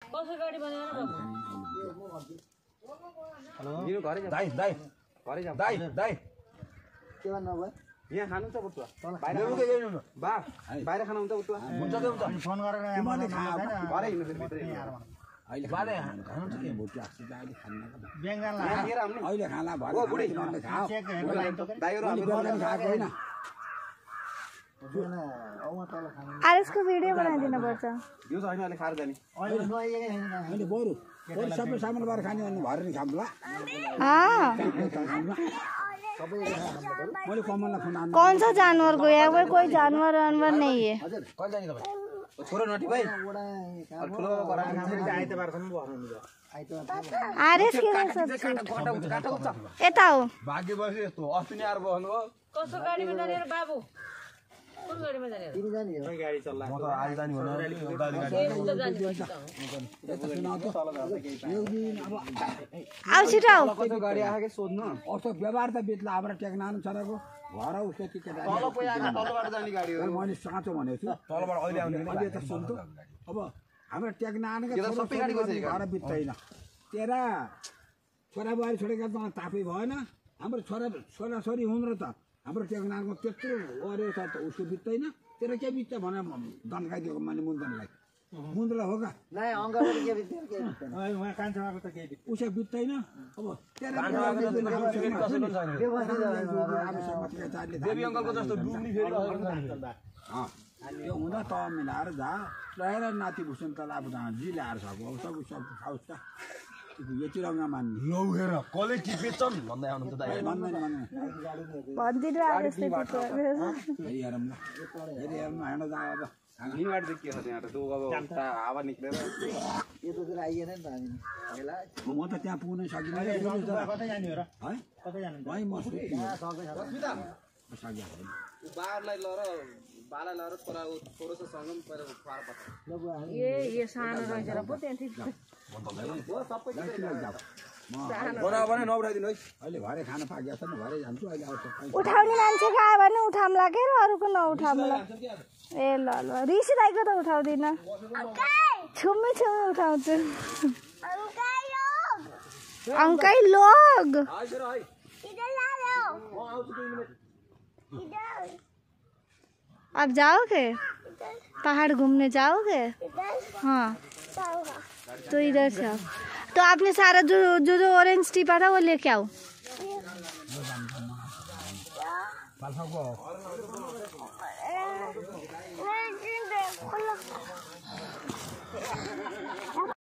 कसो गाडी बनाएर हेलो मेरो घरै जा दाइ दाइ घरै जा दाइ दाइ के भन्नु भयो यहाँ खानु छ बुटुवा बाहिर बा बाहिर खानु हुन्छ बुटुवा हुन्छ के हुन्छ फोन गरेर घरै हिँड्नु भित्रै अहिले बाले खानु छ के भोट लाग्छ अहिले खान्न बेङ्गाल यहाँ लिएर आउने अहिले खाला भरे ओ बुढी खाऊ दाइहरु हामी खाएको होइन आरएसको भिडियो बनाइदिनु पर्छ यो छैन अहिले खाएर जाने अहिले बरु सबै सामान भएर खाने भन्नु भएर नि खाऊँ ल मैले कमललाई फोन आउनु कौन सा जानवर को यहाँ पर कोई जानवर वानवर नहीं है हजुर कहिले जाने तपाईँ छोरो नटी भाइ ठुलो आइतबारसम्म बस्नुहुन्छ आरएस के यता हो भाग्य बस्यो यस्तो अस्ति नै आएर बस्नुभयो कसो गाडीमा जाने र बाबु कुन गाडीमा जाने र तिमी जाने हो गाडी चल्ला म त आज जाने भनेर आउ छिटाउ कस्तो गाडी आएको के सोध्नु अस्तो व्यवहार त बित्ला हाम्रो टेक्नानु छोराको घर उसको के के तल पै आएको तलबाट जाने गाडी हो मैले साँचो भनेको छु तलबाट अहिले आउने अहिले त सुन्नु अब हाम्रो टेक्नानुको सबै गाडीको छ घर बित्दैन तेरा छोरा बुहारी छोडेका त तापै भएन हाम्रो छोराछोरी हुन् र त हाम्रो टेक्नानुको त्यत्रो गऱ्यो त उसको बित्दैन तेरो के बित्छ भने दन्काइदिएको मैले मुन्दनलाई मुन्द्रा हो का नाइ अंगबाट के बित्यो के उहाँ कान्छामाको त केही उसै बित्दैन अब देवी अंकलको जस्तो डुब्नी फेरि त्यो हुँदा त मिलाएर जा रहेर नाति भुसन त अब जी ल्याएर सको अब सब सब खाओस् त यति रङ्ग मान्ने लौ हेर कसले टिपेछन् भन्दै आउनुहुन्छ दाइ भन्दिनु आरएस हेरौँ ल हेरौँ हेर्न जा अब निवाड चाहिँ के छ त्यहाँ त त्यो अब हावा निक्लेर यतो कुरा आइएन नि त हामी हेला म त त्यहाँ पुग्न सकिनँ कतै जाने हो र है कतै जानु भाइ म बारलाई लर बाला लर छोरोसँग पहिला पार पर्छ यो सानो रहेछ र पो त्यहाँ ठिक बना भने नउठाइदिनु है अहिले भरे खाना पाकेको छ नि भरे जान्छु अहिले आउँछ उठाउने मान्छेको आयो भने उठाउँला के र अरूको नउठाउँला ए ल ल रिसिरहेको त उठाउँदिन छुम्मी छुम्मी उठाउँछु अंकै लोग अब जाओगे पहाड़ घूमने जाओगे हाँ तो इधर से आओ तो आपने सारा जो जो जो ऑरेंज टीपा था वो लेके आओ